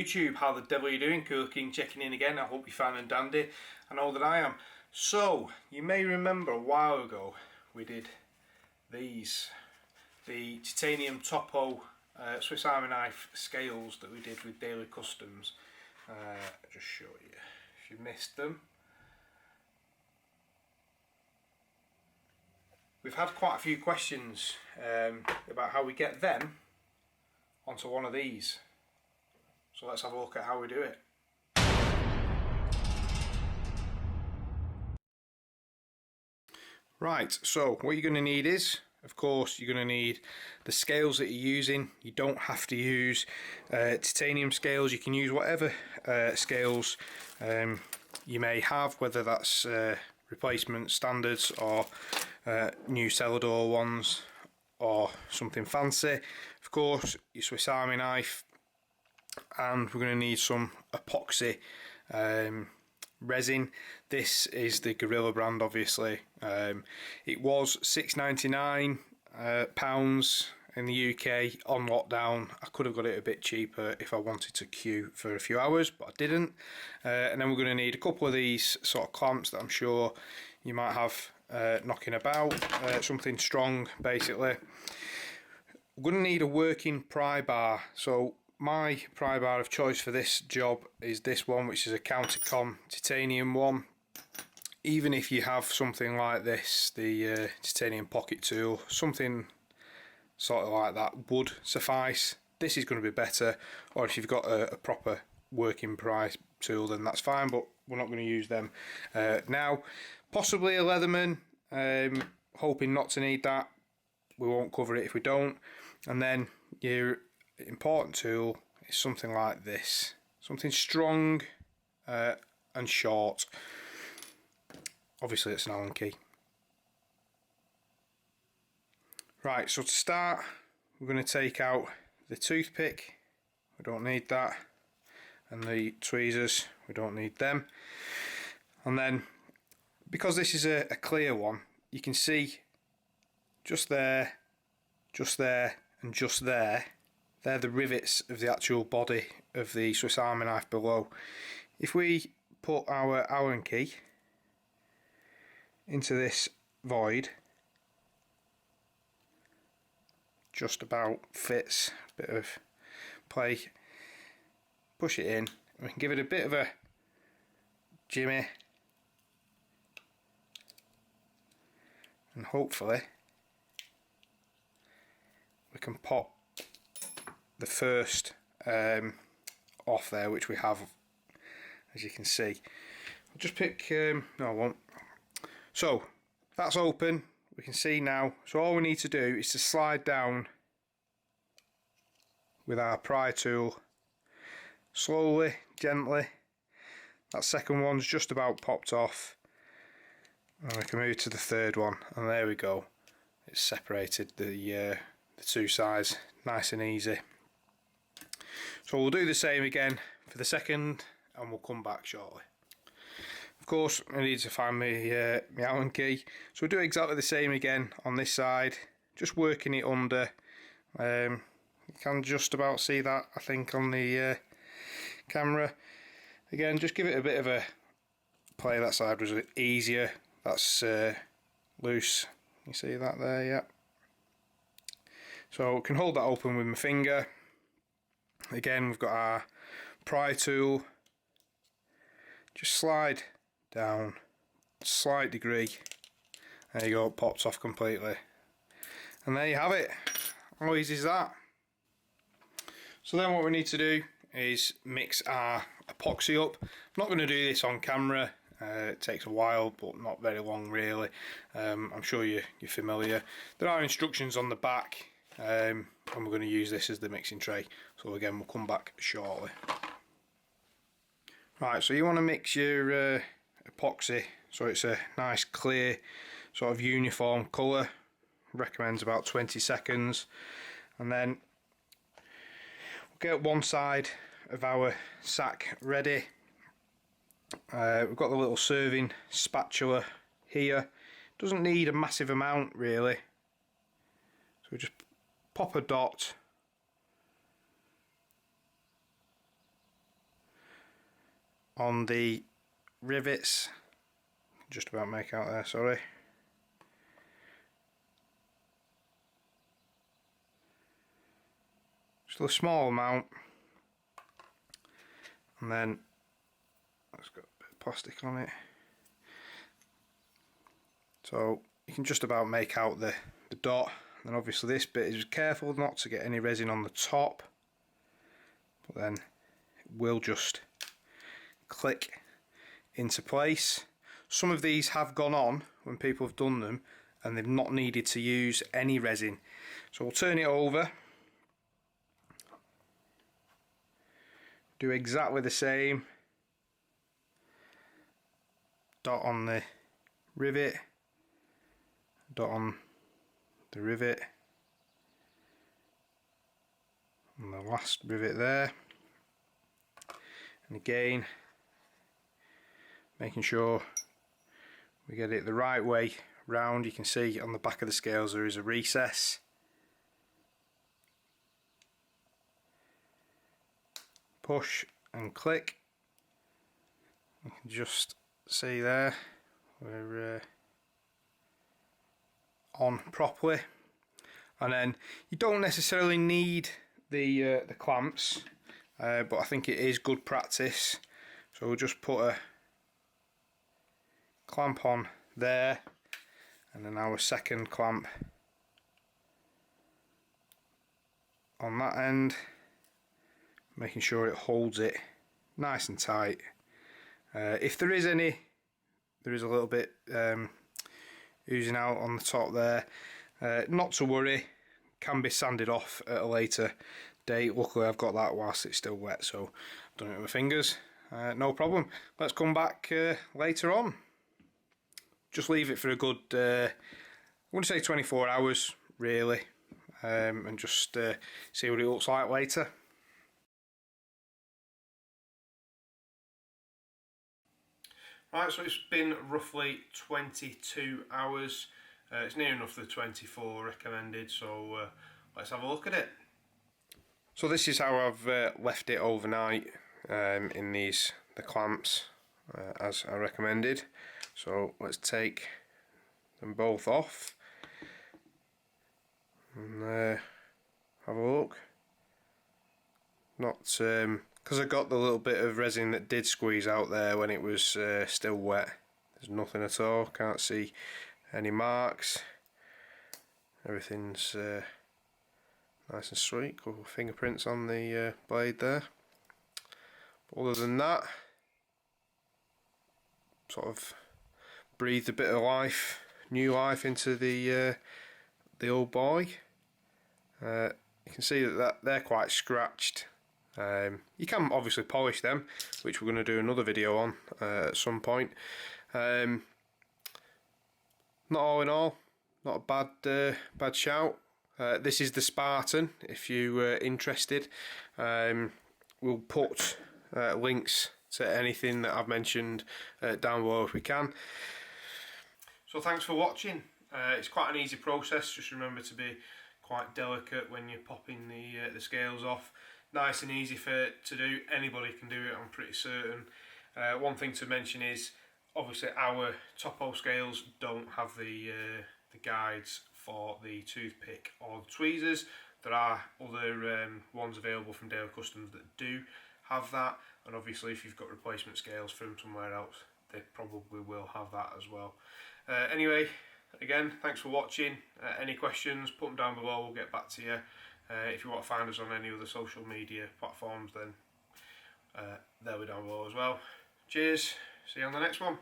YouTube, how the devil are you doing? Cool King checking in again. I hope you're fine and dandy. I know that I am. So, you may remember a while ago we did these. The titanium Topo Swiss Army knife scales that we did with Daily Customs. I'll just show you if you missed them. We've had quite a few questions about how we get them onto one of these. So let's have a look at how we do it. Right, so what you're going to need is, of course, you're going to need the scales that you're using. You don't have to use titanium scales. You can use whatever scales you may have, whether that's replacement standards or new Celador ones or something fancy. Of course, your Swiss Army knife, and we're going to need some epoxy resin. This is the Gorilla brand, obviously. It was £6.99 in the UK on lockdown. I could have got it a bit cheaper if I wanted to queue for a few hours, but I didn't. And then we're going to need a couple of these sort of clamps that I'm sure you might have knocking about, something strong basically. We're going to need a working pry bar. So my pry bar of choice for this job is this one, which is a Countercom titanium one. Even if you have something like this, the titanium pocket tool, something sort of like that would suffice. This is going to be better, or if you've got a proper working pry tool, then that's fine, but we're not going to use them now. Possibly a Leatherman, hoping not to need that. We won't cover it if we don't. And then your important tool is something like this, something strong and short. Obviously it's an Allen key. Right, so to start we're going to take out the toothpick, we don't need that, and the tweezers, we don't need them. And then because this is a clear one, you can see just there, and just there, they're the rivets of the actual body of the Swiss Army knife below. If we put our Allen key into this void, just about fits, bit of play, push it in, we can give it a bit of a jimmy, and hopefully we can pop the first off there, which we have, as you can see. I'll just pick, no I won't. So that's open, we can see now. So all we need to do is to slide down with our pry tool, slowly, gently. That second one's just about popped off, and we can move to the third one, and there we go. It's separated the two sides, nice and easy. So we'll do the same again for the second, and we'll come back shortly. Of course, I need to find my Allen key, so we'll do exactly the same again on this side, just working it under. You can just about see that, I think, on the camera. Again, just give it a bit of a play. That side was easier, that's loose, you see that there, yeah. So I can hold that open with my finger. Again, we've got our pry tool, just slide down, slight degree, there you go, it pops off completely, and there you have it. How easy is that? So then what we need to do is mix our epoxy up. I'm not going to do this on camera, it takes a while, but not very long really. I'm sure you're familiar. There are instructions on the back, and we're going to use this as the mixing tray, so again we'll come back shortly. Right, so you want to mix your epoxy so it's a nice clear sort of uniform colour. Recommends about 20 seconds, and then we'll get one side of our sack ready. We've got the little serving spatula here, doesn't need a massive amount really, so we just pop a dot on the rivets. Just about make out there, sorry. Just a small amount, and then it's got a bit of plastic on it, so you can just about make out the dot. And then obviously this bit is careful not to get any resin on the top, but then it will just click into place. Some of these have gone on when people have done them and they've not needed to use any resin. So we'll turn it over, do exactly the same, dot on the rivet, dot on the rivet, and the last rivet there, and again making sure we get it the right way round. You can see on the back of the scales there is a recess. Push and click. You can just see there we're on properly, and then you don't necessarily need the clamps, but I think it is good practice. So we'll just put a clamp on there, and then our second clamp on that end, making sure it holds it nice and tight. If there is a little bit oozing out on the top there, not to worry, can be sanded off at a later date. Luckily I've got that whilst it's still wet, so I've done it with my fingers, no problem. Let's come back later on. Just leave it for a good, I want to say 24 hours really, and just see what it looks like later. Right, so it's been roughly 22 hours. It's near enough the 24 recommended, so let's have a look at it. So this is how I've left it overnight in the clamps as I recommended. So let's take them both off and have a look. Not because I got the little bit of resin that did squeeze out there when it was still wet. There's nothing at all, can't see any marks. Everything's nice and sweet, couple of fingerprints on the blade there. But other than that, sort of breathed a bit of life, new life into the old boy. You can see that they're quite scratched. You can obviously polish them, which we're going to do another video on at some point. Not all in all, not a bad shout. This is the Spartan if you're interested. We'll put links to anything that I've mentioned down below if we can. So thanks for watching. It's quite an easy process, just remember to be quite delicate when you're popping the scales off. Nice and easy to do, anybody can do it, I'm pretty certain. One thing to mention is obviously our topo scales don't have the guides for the toothpick or the tweezers. There are other ones available from Daily Customs that do have that, and obviously if you've got replacement scales from somewhere else they probably will have that as well. Anyway, again, thanks for watching. Any questions, put them down below, we'll get back to you. If you want to find us on any other social media platforms, then they'll be down below as well. Cheers, see you on the next one.